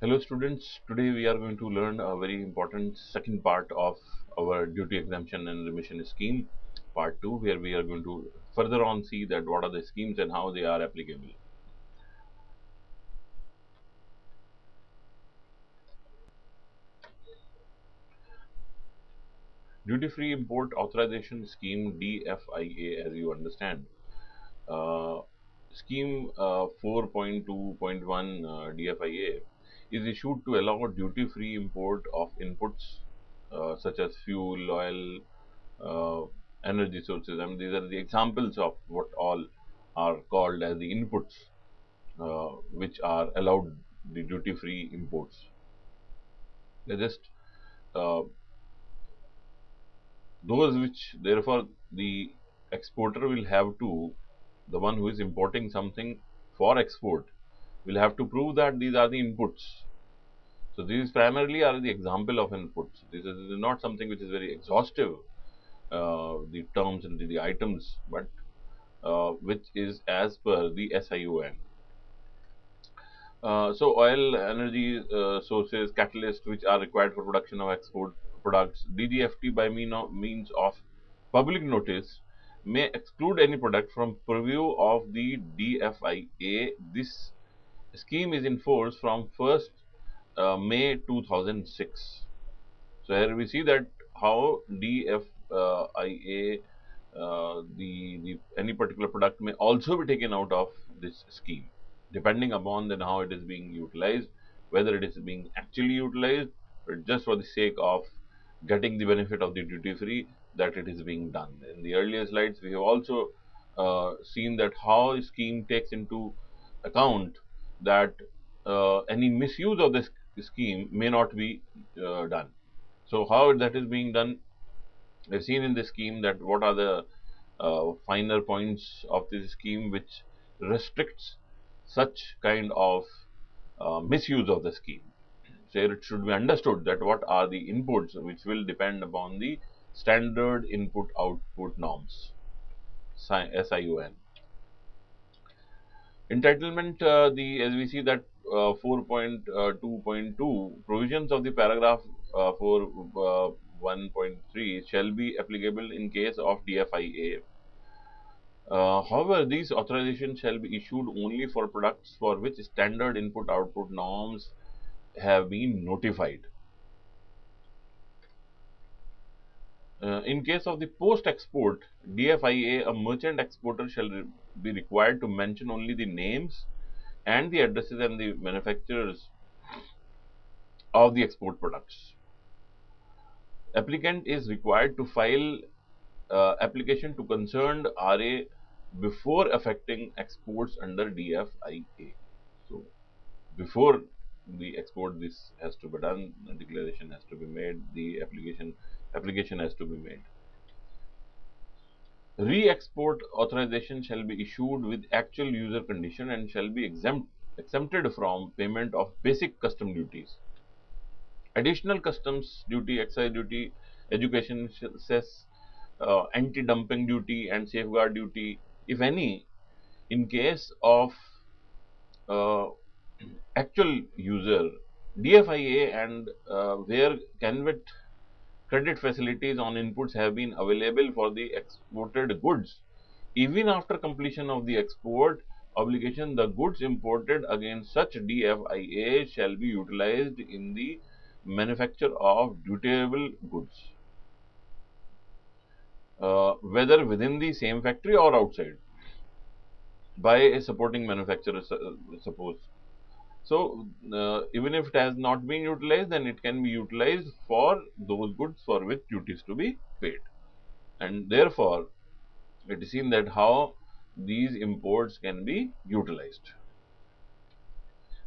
Hello students, today we are going to learn a very important second part of our duty exemption and remission scheme, part 2, where we are going to further on see that what are the schemes and how they are applicable. Duty free import authorization scheme DFIA, as you understand. Uh, Scheme 4.2.1 DFIA is issued to allow duty free import of inputs such as fuel, oil, uh, energy sources. I mean, these are the examples of what all are called as the inputs, which are allowed the duty-free imports. They're just uh, those which, therefore, the exporter will have to, the one who is importing something for export, will have to prove that these are the inputs. So these primarily are the example of inputs. This is not something which is very exhaustive, the terms and the items, but which is as per the SION. So oil, energy sources, catalysts which are required for production of export products, DGFT by means of public notice may exclude any product from purview of the DFIA. This scheme is in force from 1st May 2006. So here we see that how DFIA, the any particular product may also be taken out of this scheme, depending upon then how it is being utilized, whether it is being actually utilized or just for the sake of getting the benefit of the duty free that it is being done. In the earlier slides, we have also seen that how a scheme takes into account that any misuse of this scheme may not be done. So how that is being done, we've seen in this scheme that what are the finer points of this scheme which restricts such kind of misuse of the scheme. So it should be understood that what are the inputs which will depend upon the standard input output norms, SION. Entitlement, the as we see that 4.2.2 provisions of the paragraph 1.3 shall be applicable in case of DFIA. However, these authorizations shall be issued only for products for which standard input output norms have been notified. In case of the post-export DFIA, a merchant exporter shall be required to mention only the names and the addresses and the manufacturers of the export products. Applicant is required to file application to concerned RA before affecting exports under DFIA. So, before the export, this has to be done, the declaration has to be made, the application has to be made. Re-export authorization shall be issued with actual user condition and shall be exempted from payment of basic custom duties. Additional customs duty, excise duty, education cess, anti-dumping duty and safeguard duty, if any, in case of uh, actual user, DFIA and where CANVIT credit facilities on inputs have been available for the exported goods. Even after completion of the export obligation, the goods imported against such DFIA shall be utilized in the manufacture of dutiable goods, whether within the same factory or outside, by a supporting manufacturer, suppose. So, even if it has not been utilized, then it can be utilized for those goods for which duty is to be paid. And therefore, it is seen that how these imports can be utilized.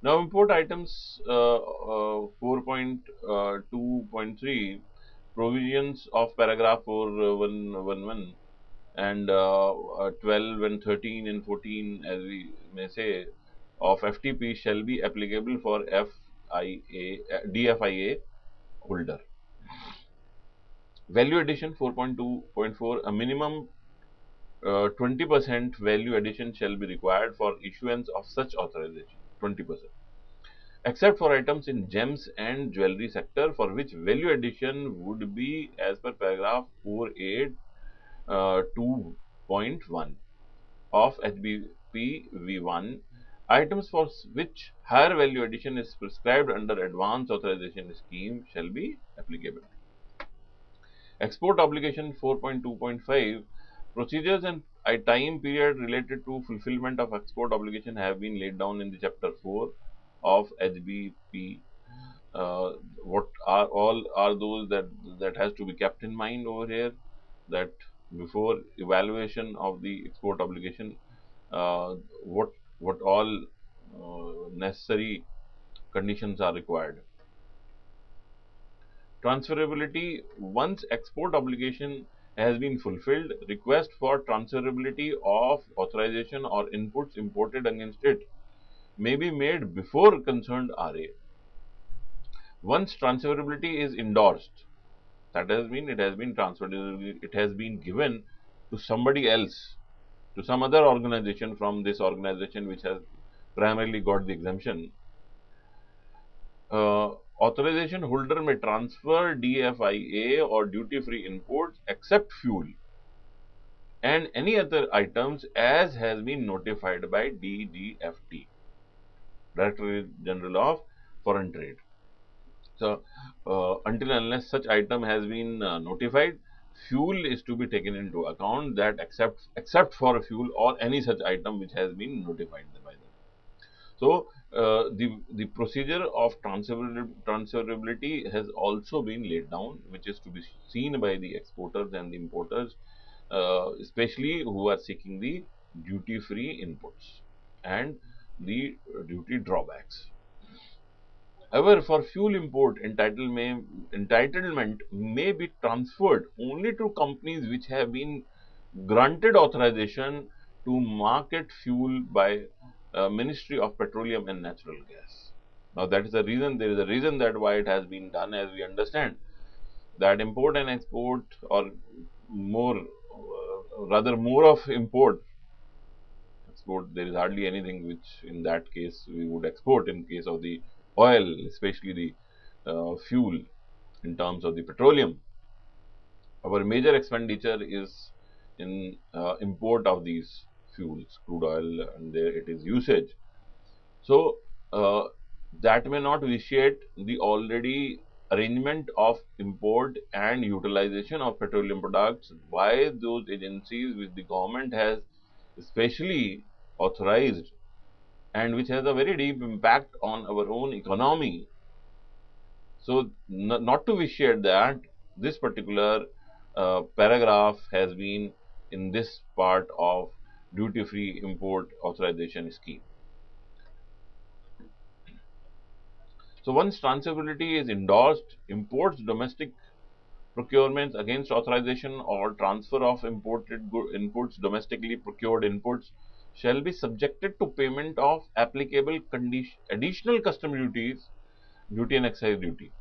Now, import items 4.2.3 provisions of paragraph 4.1.1 and 12 and 13 and 14, as we may say, of FTP shall be applicable for DFIA holder. Value addition 4.2.4, a minimum 20% value addition shall be required for issuance of such authorization. 20%. except for items in gems and jewelry sector, for which value addition would be as per paragraph 48 2.1 of HBP V1. Items for which higher value addition is prescribed under advance authorization scheme shall be applicable. Export obligation 4.2.5. Procedures and a time period related to fulfillment of export obligation have been laid down in the chapter 4 of HBP. What are all are those that has to be kept in mind over here, that before evaluation of the export obligation, uh, what what all necessary conditions are required. Transferability: once export obligation has been fulfilled, request for transferability of authorization or inputs imported against it may be made before concerned RA. Once transferability is endorsed, that has been, it has been transferred, it has been given to somebody else, to some other organization from this organization which has primarily got the exemption. Authorization holder may transfer DFIA or duty free imports except fuel and any other items as has been notified by DGFT, Directorate General of Foreign Trade. So, until unless such item has been notified, fuel is to be taken into account, that except for fuel or any such item which has been notified by them. So, the procedure of transferability has also been laid down, which is to be seen by the exporters and the importers, especially who are seeking the duty-free inputs and the duty drawbacks. However, for fuel import, entitlement may be transferred only to companies which have been granted authorization to market fuel by Ministry of Petroleum and Natural Gas. Now, that is the reason, there is a reason that why it has been done, as we understand that import and export, or more, rather more of import. Export, there is hardly anything which in that case we would export in case of the oil, especially the fuel in terms of the petroleum. Our major expenditure is in import of these fuels, crude oil, and there it is usage. So, that may not vitiate the already arrangement of import and utilization of petroleum products by those agencies which the government has especially authorized and which has a very deep impact on our own economy. So, not to vitiate that, this particular paragraph has been in this part of duty free import authorization scheme. So, once transferability is endorsed, imports, domestic procurements against authorization or transfer of imported inputs, domestically procured inputs, shall be subjected to payment of applicable additional custom duties, duty and excise duty.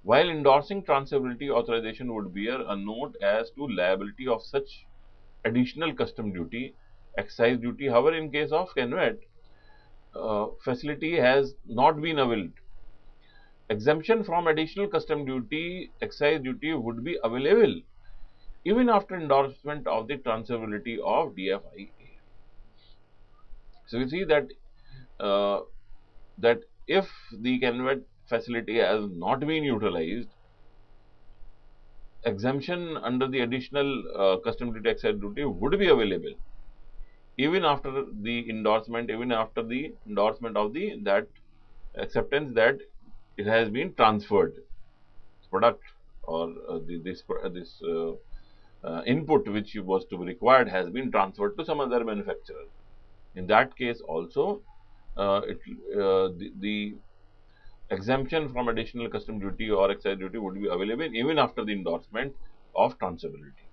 While endorsing transferability, authorization would bear a note as to liability of such additional custom duty, excise duty. However, in case of CANVAT, facility has not been availed, exemption from additional custom duty, excise duty would be available even after endorsement of the transferability of DFIA. So, you see that uh, that if the CANVAT facility has not been utilized, exemption under the additional custom duty, excise duty would be available even after the endorsement, even after the endorsement of the that acceptance that it has been transferred product, or this input which was to be required has been transferred to some other manufacturer. In that case also, the exemption from additional custom duty or excise duty would be available even after the endorsement of transferability.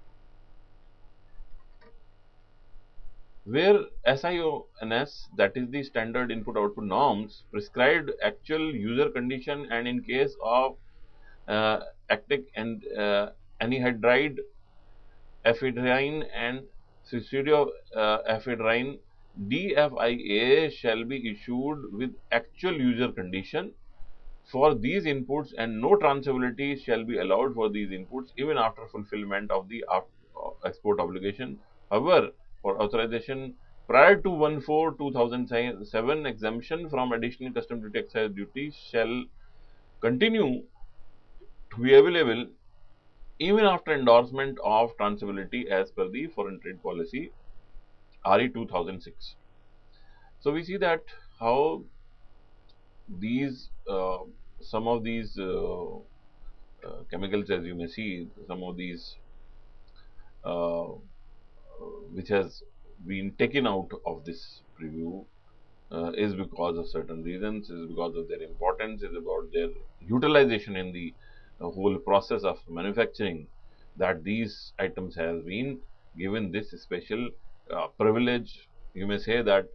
Where SIONS, that is the standard input output norms, prescribed actual user condition, and in case of actic and anhydride ephedrine and suicidioephedrine DFIA shall be issued with actual user condition for these inputs, and no transferability shall be allowed for these inputs even after fulfillment of the export obligation. However, for authorization prior to 1/4/2007, exemption from additional custom duty excise duty shall continue to be available even after endorsement of transferability as per the foreign trade policy RE 2006. So we see that how these some of these chemicals, as you may see, some of these uh, which has been taken out of this preview is because of certain reasons, is because of their importance, is about their utilization in the whole process of manufacturing, that these items have been given this special privilege. You may say that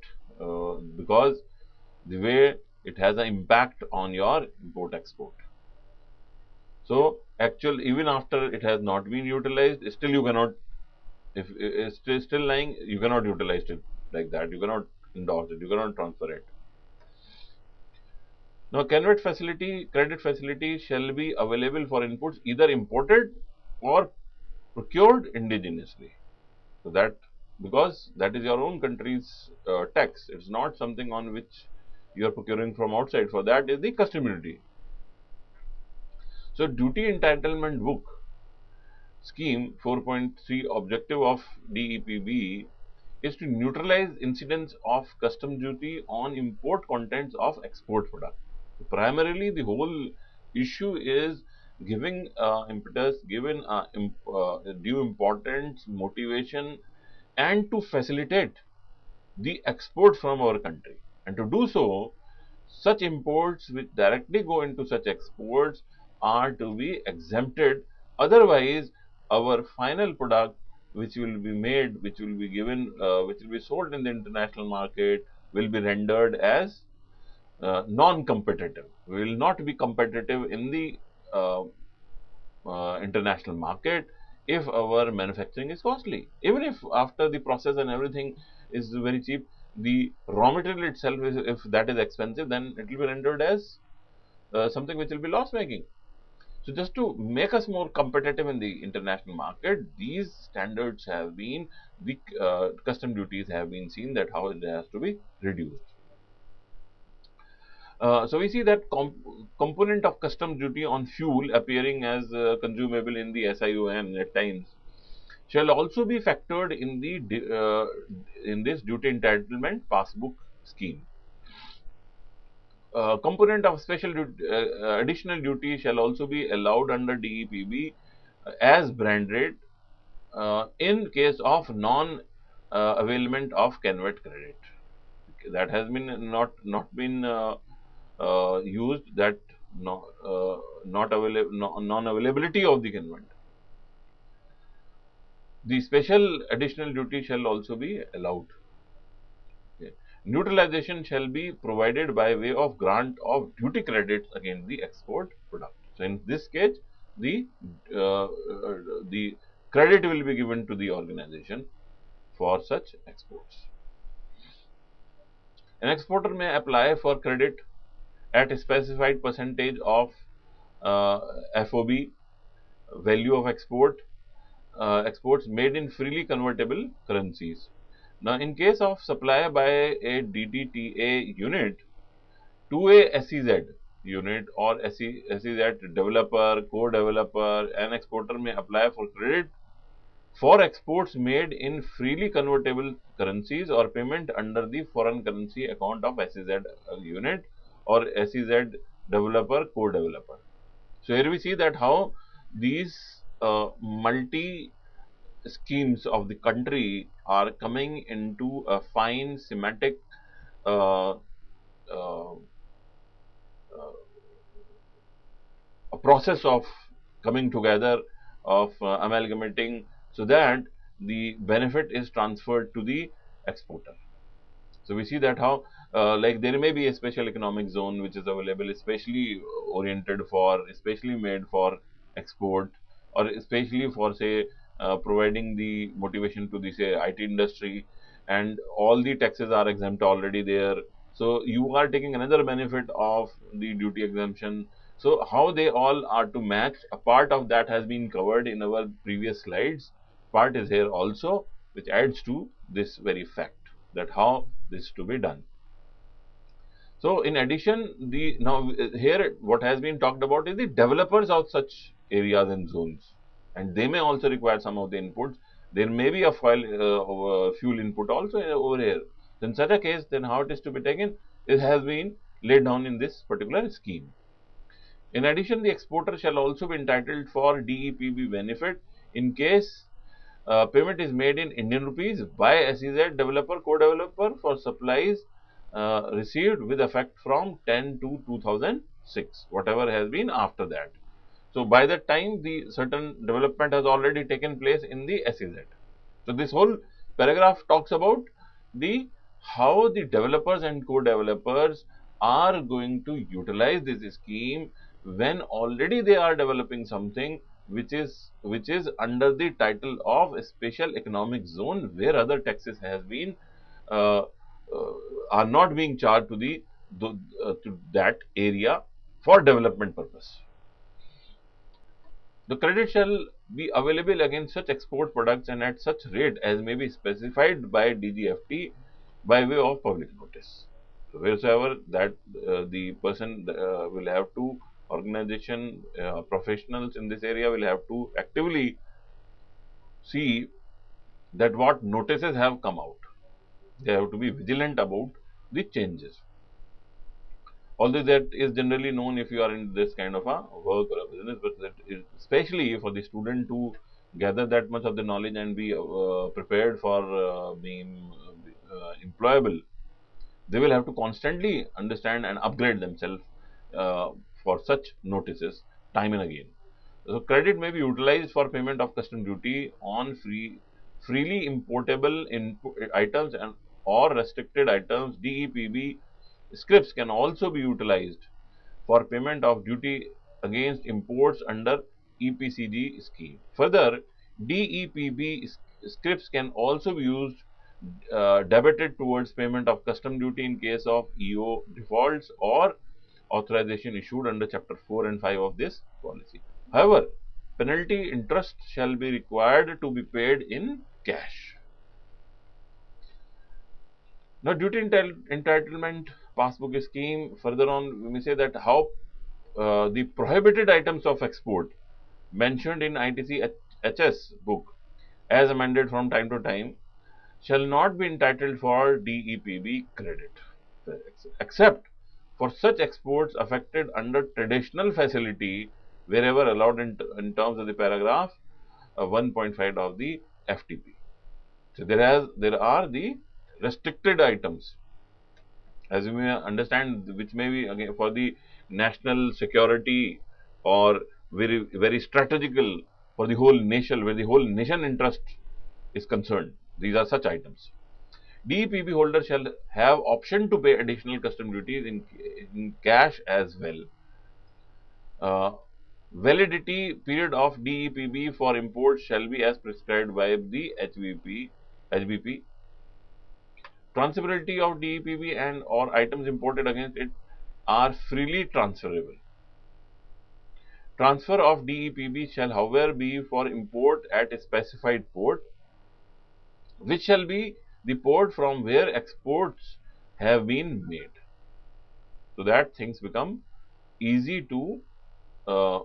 because the way it has an impact on your import export. So, actual even after it has not been utilized, still you cannot, if it's still lying, you cannot utilize it like that. You cannot endorse it. You cannot transfer it. Now, credit facility shall be available for inputs either imported or procured indigenously. So that, because that is your own country's tax, it's not something on which you are procuring from outside. For that is the custom duty. So, duty entitlement book scheme 4.3 objective of DEPB is to neutralize incidence of custom duty on import contents of export product. Primarily, the whole issue is giving impetus, given due importance, motivation, and to facilitate the export from our country. And to do so, such imports which directly go into such exports are to be exempted. Otherwise, our final product, which will be made, which will be given, which will be sold in the international market, will be rendered as non-competitive. We will not be competitive in the uh, international market if our manufacturing is costly. Even if after the process and everything is very cheap, the raw material itself is, if that is expensive, then it will be rendered as something which will be loss making. So just to make us more competitive in the international market, these standards have been, the custom duties have been seen that how it has to be reduced. So we see that component of customs duty on fuel appearing as consumable in the SIOM at times shall also be factored in this duty entitlement passbook scheme. Component of additional duty shall also be allowed under DEPB as brand rate in case of non availment of convert credit. That has been not been used, that no, not available, non availability of the convent. The special additional duty shall also be allowed. Okay. Neutralization shall be provided by way of grant of duty credits against the export product. So in this case, the the credit will be given to the organization for such exports. An exporter may apply for credit at a specified percentage of FOB, value of exports made in freely convertible currencies. Now, in case of supply by a DTTA unit to a SEZ unit or SEZ developer, co-developer, an exporter may apply for credit for exports made in freely convertible currencies or payment under the foreign currency account of SEZ unit or SEZ developer, co-developer. So here we see that how these multi schemes of the country are coming into a fine semantic uh, uh, a process of coming together, of amalgamating, so that the benefit is transferred to the exporter. So we see that how like there may be a special economic zone which is available, especially oriented for, especially made for export, or especially for say providing the motivation to the say IT industry, and all the taxes are exempt already there. So you are taking another benefit of the duty exemption. So how they all are to match, a part of that has been covered in our previous slides. Part is here also, which adds to this very fact that how this is to be done. So in addition, the now here what has been talked about is the developers of such areas and zones, and they may also require some of the inputs. There may be a fuel input also over here. In such a case, then how it is to be taken, it has been laid down in this particular scheme. In addition, the exporter shall also be entitled for DEPB benefit in case payment is made in Indian rupees by SEZ developer co-developer for supplies received with effect from 10 to 2006, whatever has been after that. So by that time, the certain development has already taken place in the SEZ. So this whole paragraph talks about the how the developers and co-developers are going to utilize this scheme when already they are developing something which is under the title of a special economic zone where other taxes has been uh, are not being charged to to that area for development purpose. The credit shall be available against such export products and at such rate as may be specified by DGFT by way of public notice. So, wheresoever that the person will have to, organization, professionals in this area will have to actively see that what notices have come out. They have to be vigilant about the changes. Although that is generally known if you are in this kind of a work or a business, but that is especially for the student to gather that much of the knowledge and be prepared for being employable, they will have to constantly understand and upgrade themselves uh, for such notices time and again. So credit may be utilized for payment of custom duty on freely importable items and or restricted items. DEPB scripts can also be utilized for payment of duty against imports under EPCG scheme. Further, DEPB scripts can also be used debited towards payment of custom duty in case of EO defaults or authorization issued under chapter 4 and 5 of this policy. However, penalty interest shall be required to be paid in cash. Now, duty entitlement passbook scheme, further on we may say that how the prohibited items of export mentioned in ITC HS book as amended from time to time shall not be entitled for DEPB credit, except for such exports affected under traditional facility wherever allowed in terms of the paragraph 1.5 of the FTP. So there are the restricted items, as you may understand, which may be again for the national security or very strategical for the whole nation, where the whole nation interest is concerned. These are such items. DEPB holder shall have option to pay additional custom duties in cash as well. Validity period of DEPB for imports shall be as prescribed by the HBP. Transferability of DEPB and or items imported against it are freely transferable. Transfer of DEPB shall however be for import at a specified port, which shall be the port from where exports have been made, so that things become easy to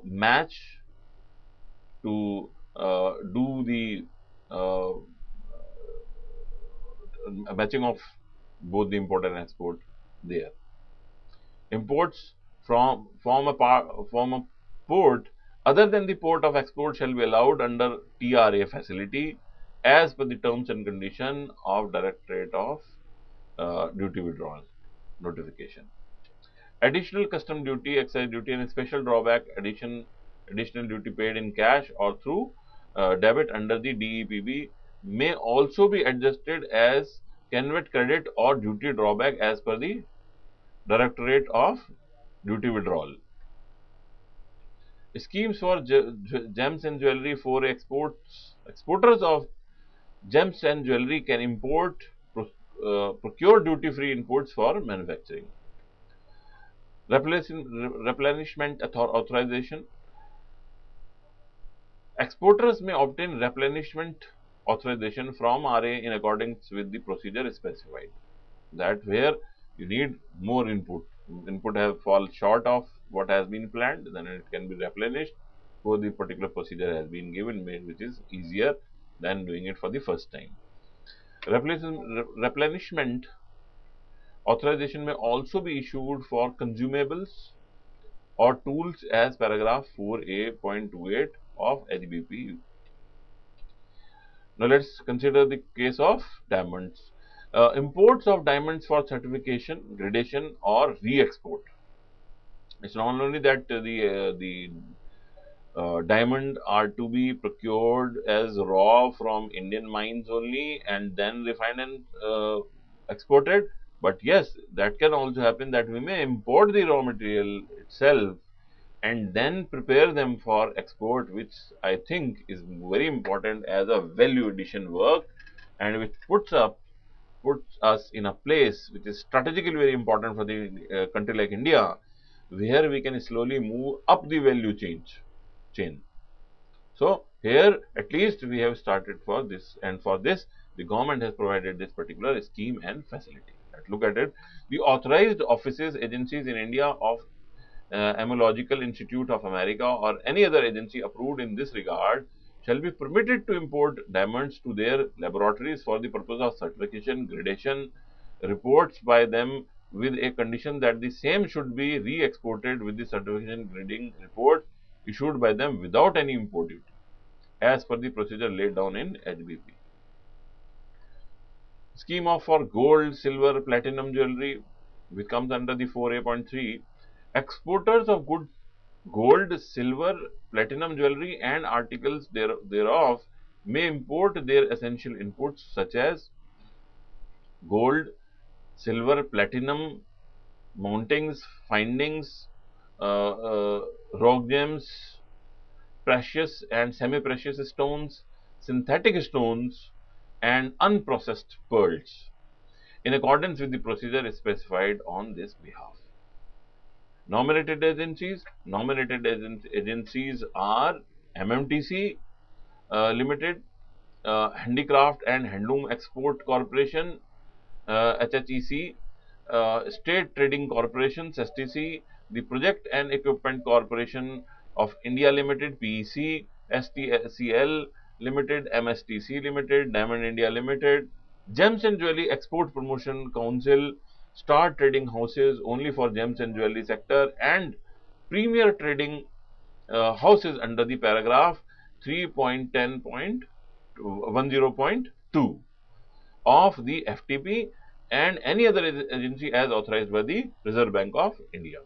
match, to do the uh, matching of both the import and export there. Imports from a port other than the port of export shall be allowed under TRA facility as per the terms and condition of Directorate of Duty Withdrawal notification. Additional custom duty, excise duty, and special drawback additional duty paid in cash or through debit under the DEPB may also be adjusted as convert credit or duty drawback as per the Directorate of Duty Withdrawal. Schemes for gems and jewelry for exporters of gems and jewelry can import procure duty-free inputs for manufacturing. Replenishment authorization. Exporters may obtain replenishment authorization from RA in accordance with the procedure specified. That where you need more input have fall short of what has been planned, then it can be replenished for the particular procedure has been given, which is easier than doing it for the first time. Replenishment authorization may also be issued for consumables or tools as paragraph 4A.28 of HBP. Now let's consider the case of diamonds. Imports of diamonds for certification, gradation, or re-export. It's not only that the diamond are to be procured as raw from Indian mines only and then refined and exported. But yes, that can also happen that we may import the raw material itself and then prepare them for export, which I think is very important as a value addition work and which puts us in a place which is strategically very important for the country like India, where we can slowly move up the value chain. So here at least we have started for this, and for this the government has provided this particular scheme and facility. Let's look at it. The authorized offices, agencies in India of Amological Institute of America or any other agency approved in this regard shall be permitted to import diamonds to their laboratories for the purpose of certification, gradation, reports by them with a condition that the same should be re-exported with the certification grading report issued by them without any import duty as per the procedure laid down in HBP. Scheme of for gold, silver, platinum jewelry, which comes under the 4A.3. Exporters of good gold, silver, platinum jewelry and articles thereof may import their essential inputs such as gold, silver, platinum, mountings, findings, rock gems, precious and semi-precious stones, synthetic stones, and unprocessed pearls in accordance with the procedure specified on this behalf. Nominated agencies. Nominated agencies are MMTC Limited, Handicraft and Handloom Export Corporation, HHEC, State Trading Corporations, STC, the Project and Equipment Corporation of India Limited, PEC, STCL Limited, MSTC Limited, Diamond India Limited, Gems and Jewelry Export Promotion Council, Star Trading Houses only for gems and jewelry sector, and Premier Trading houses under the paragraph 3.10.10.2 of the FTP and any other agency as authorized by the Reserve Bank of India.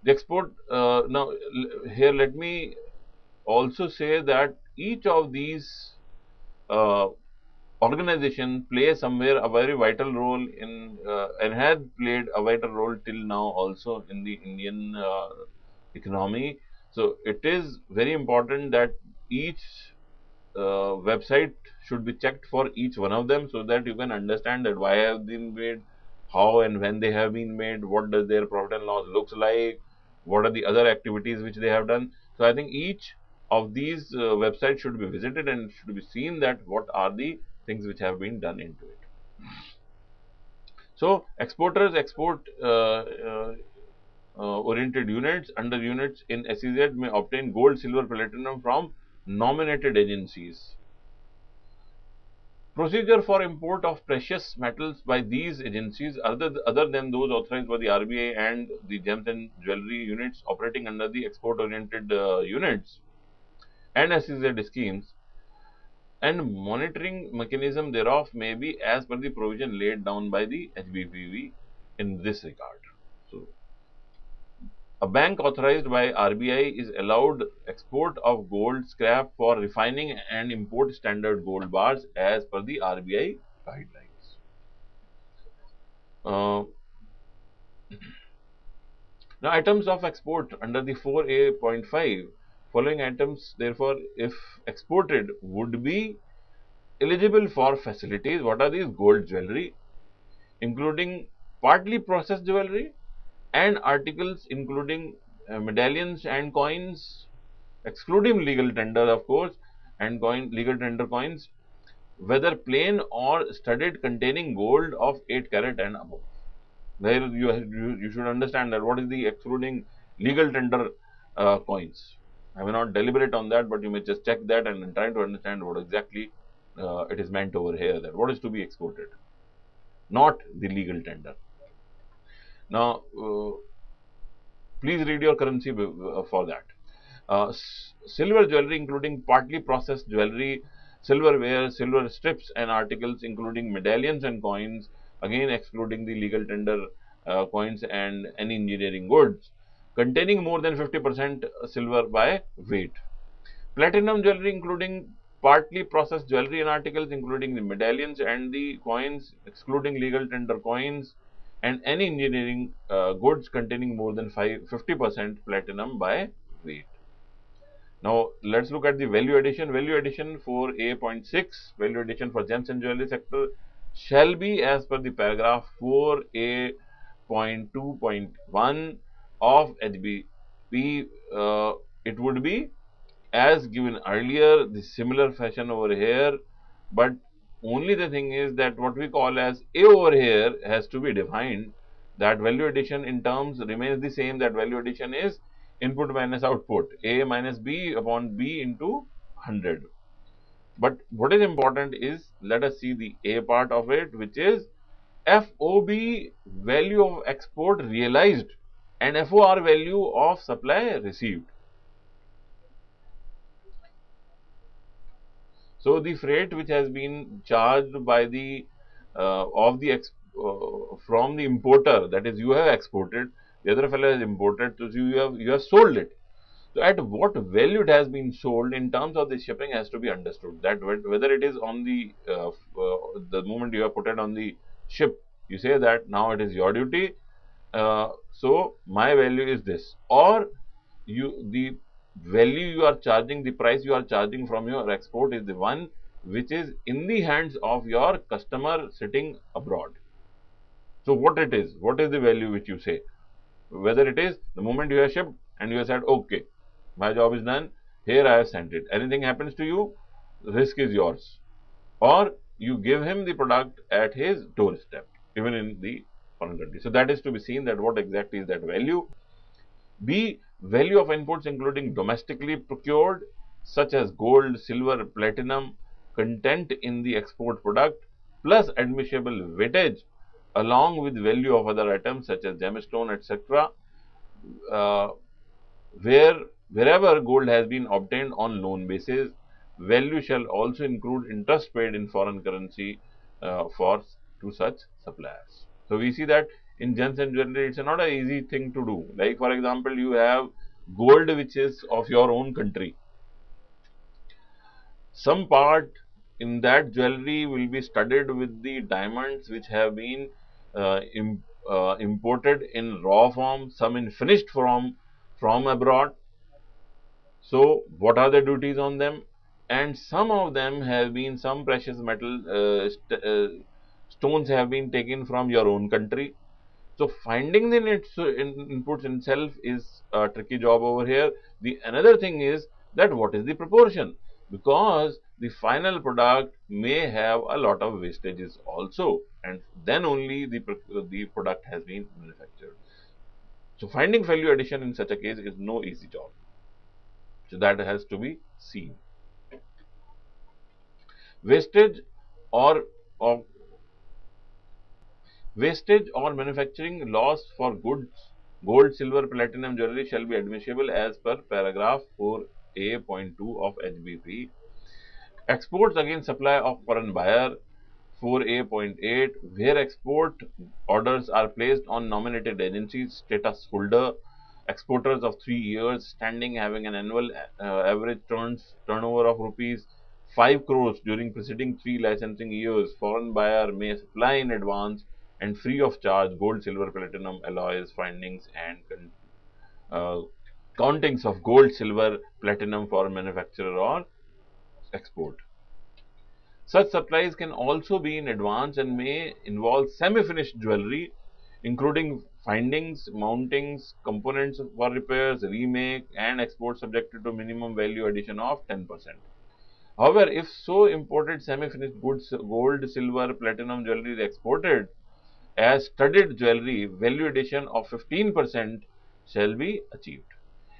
The export, now here let me also say that each of these uh, organization play somewhere a very vital role in and has played a vital role till now also in the Indian economy. So it is very important that each website should be checked for each one of them so that you can understand that why have been made, how and when they have been made, what does their profit and loss looks like, what are the other activities which they have done. So I think each of these websites should be visited and should be seen that what are the things which have been done into it. So exporters export oriented units under units in SEZ may obtain gold, silver, platinum from nominated agencies. Procedure for import of precious metals by these agencies other than those authorized by the RBI and the gems and jewelry units operating under the export oriented units and SEZ schemes and monitoring mechanism thereof may be as per the provision laid down by the HBPV in this regard. So, a bank authorized by RBI is allowed export of gold scrap for refining and import standard gold bars as per the RBI guidelines. Uh, Now, items of export under the 4A.5, following items, therefore, if exported, would be eligible for facilities. What are these? Gold jewelry, including partly processed jewelry, and articles including medallions and coins, excluding legal tender, of course, and legal tender coins, whether plain or studded, containing gold of 8 carat and above. There you should understand that what is the excluding legal tender coins. I may not deliberate on that, but you may just check that and try to understand what exactly it is meant over here, that what is to be exported, not the legal tender. Now, please read your currency for that. Silver jewelry, including partly processed jewelry, silverware, silver strips, and articles including medallions and coins, again excluding the legal tender coins and any engineering goods, containing more than 50% silver by weight. Platinum jewelry, including partly processed jewelry and articles including the medallions and the coins, excluding legal tender coins, and any engineering goods containing more than 50% platinum by weight. Now, let's look at the value addition. Value addition for A.6, value addition for gems and jewelry sector shall be as per the paragraph 4A.2.1 of HBP. It would be as given earlier, the similar fashion over here, but only the thing is that what we call as A over here has to be defined. That value addition in terms remains the same. That value addition is input minus output, A minus B upon B into 100. But what is important is, let us see the A part of it, which is FOB, value of export realized, and FOR, value of supply received. So, the freight which has been charged by the from the importer, that is, you have exported, the other fellow has imported, so you have sold it. So, at what value it has been sold in terms of the shipping has to be understood. That whether it is on the moment you have put it on the ship, you say that now it is your duty. So, my value is this, or the value you are charging, the price you are charging from your export is the one which is in the hands of your customer sitting abroad. So, what is the value which you say? Whether it is the moment you have shipped and you have said, okay, my job is done, here I have sent it. Anything happens to you, risk is yours. Or you give him the product at his doorstep, even in the foreign country. So, that is to be seen, that what exactly is that value. B, value of inputs including domestically procured, such as gold, silver, platinum, content in the export product, plus admissible weightage, along with value of other items such as gemstone, etc., uh, wherever gold has been obtained on loan basis. Value shall also include interest paid in foreign currency for to such suppliers. So, we see that in gems and jewelry, it's not an easy thing to do. Like, for example, you have gold which is of your own country. Some part in that jewelry will be studded with the diamonds which have been imported in raw form, some in finished form from abroad. So, what are the duties on them? And some of them have been, some precious metal stones have been taken from your own country. So, finding the inputs itself is a tricky job over here. The another thing is that what is the proportion, because the final product may have a lot of wastages also, and then only the product has been manufactured. So, finding value addition in such a case is no easy job. So, that has to be seen. Wastage or, or wastage or manufacturing loss for goods, gold, silver, platinum jewelry shall be admissible as per paragraph 4A.2 of HBP. Exports against supply of foreign buyer, 4A.8, where export orders are placed on nominated agencies, status holder, exporters of 3 years standing, having an annual average turnover of rupees 5 crores during preceding 3 licensing years. Foreign buyer may supply in advance and free of charge gold, silver, platinum alloys, findings, and uh, countings of gold, silver, platinum for manufacturer or export. Such supplies can also be in advance and may involve semi-finished jewelry, including findings, mountings, components for repairs, remake, and export subjected to minimum value addition of 10%. However, if so imported semi-finished goods, gold, silver, platinum jewelry is exported as studded jewelry, value addition of 15% shall be achieved.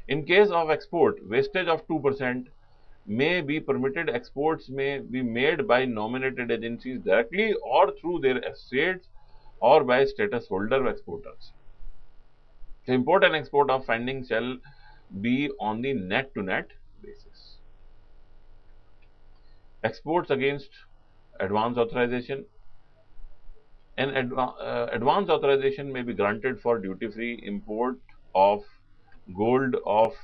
In case of export, wastage of 2% may be permitted. Exports may be made by nominated agencies directly or through their estates or by status holder exporters. The import and export of findings shall be on the net to net basis. Exports against advance authorization. An advance authorization may be granted for duty-free import of gold of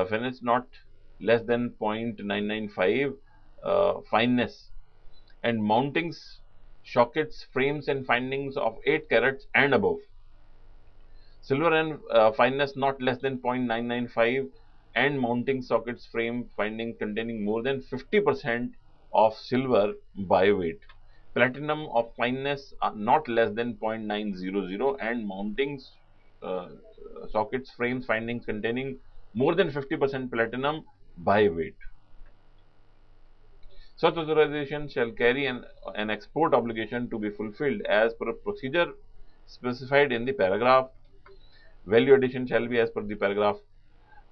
finesse not less than 0.995 fineness, and mountings, sockets, frames, and findings of 8 carats and above. Silver and fineness not less than 0.995, and mounting sockets, frame, finding containing more than 50% of silver by weight. Platinum of fineness not less than 0.900, and mountings, uh, sockets, frames, findings containing more than 50% platinum by weight. Such authorization shall carry an export obligation to be fulfilled as per procedure specified in the paragraph. Value addition shall be as per the paragraph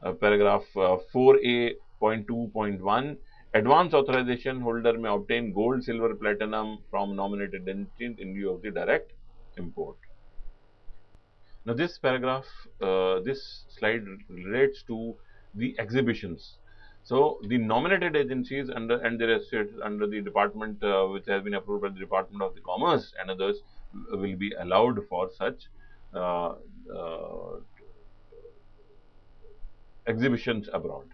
4A.2.1. Advance authorization holder may obtain gold, silver, platinum from nominated entities in lieu of the direct import. Now, this paragraph, this slide relates to the exhibitions. So, the nominated agencies under and their assets under the department which has been approved by the Department of the Commerce and others will be allowed for such uh, uh, exhibitions abroad.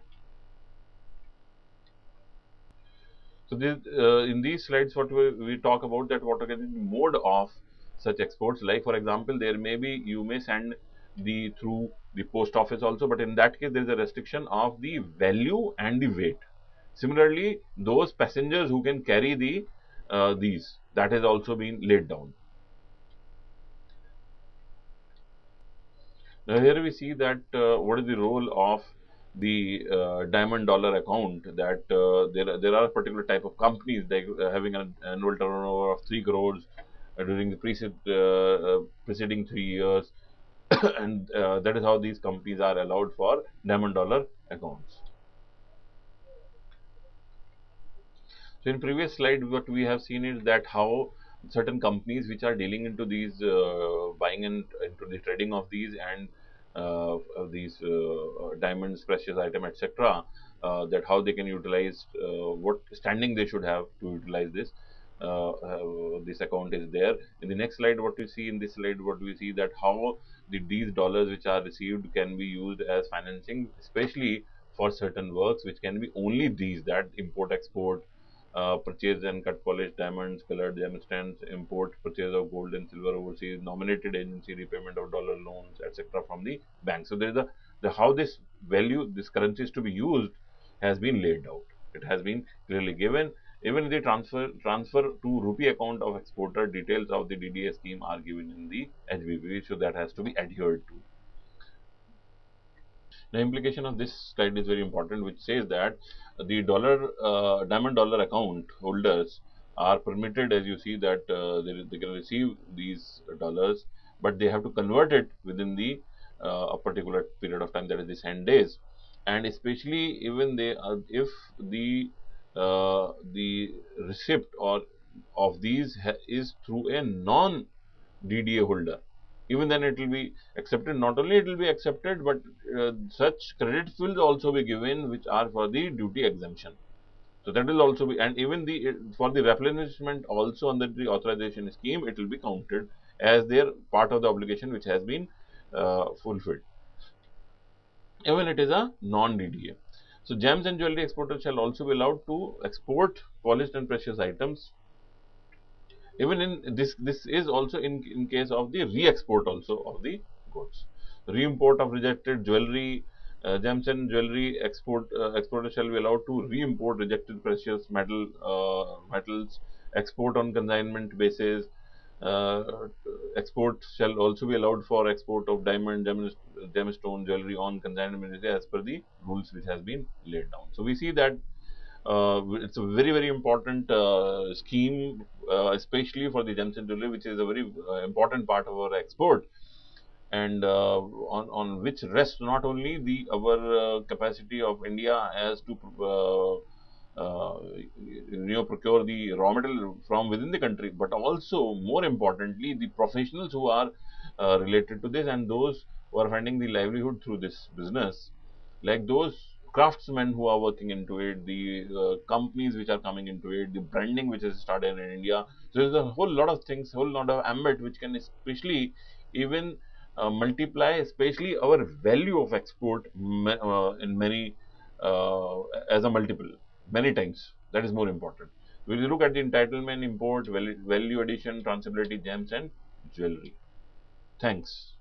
So, in these slides, what we talk about that what are the mode of such exports. Like for example, there may be you may send the through the post office also, but in that case there is a restriction of the value and the weight. Similarly, those passengers who can carry the these that has also been laid down. Now, here we see that what is the role of the diamond dollar account, that there are particular type of companies like having an annual turnover of 3 crores during the preceding 3 years and that is how these companies are allowed for diamond dollar accounts. So, in previous slide, what we have seen is that how certain companies which are dealing into these buying and into the trading of these and these diamonds, precious item, etc. That how they can utilize what standing they should have to utilize this. This account is there. In the next slide, what we see in this slide, what we see that how these dollars which are received can be used as financing, especially for certain works which can be only these that import export, purchase and cut polished diamonds, colored gemstones, import, purchase of gold and silver overseas, nominated agency, repayment of dollar loans, etc. from the bank. So, there is the how this value, this currency is to be used has been laid out. It has been clearly given. Even the transfer to rupee account of exporter, details of the DDA scheme are given in the HBP, so that has to be adhered to. The implication of this slide is very important, which says that the diamond dollar account holders are permitted, as you see, that they can receive these dollars, but they have to convert it within the a particular period of time, that is the 10 days, and especially even they if the receipt or of these is through a non DDA holder, even then it will be accepted. Not only it will be accepted, but such credits will also be given which are for the duty exemption. So, that will also be, and even the for the replenishment also under the authorization scheme, it will be counted as their part of the obligation which has been fulfilled. Even it is a non-DDA. So, gems and jewelry exporters shall also be allowed to export polished and precious items. Even in this is also in case of the re-export also of the goods. Re-import of rejected jewelry, Gems and jewelry exporters shall be allowed to re-import rejected precious metals, export on consignment basis. Export shall also be allowed for export of diamond, gemstone jewelry on consignment basis as per the rules which has been laid down. So we see that it's a very important scheme, especially for the gems and jewelry, which is a very important part of our export, and on which rests not only the our capacity of India as to procure the raw material from within the country, but also more importantly the professionals who are related to this and those who are finding the livelihood through this business, like those craftsmen who are working into it, the companies which are coming into it, the branding which has started in India. So there's a whole lot of things, whole lot of ambit which can especially even multiply, especially our value of export in many as a multiple, many times. That is more important. We will look at the entitlement, import, value addition, transferability, gems, and jewelry. Thanks.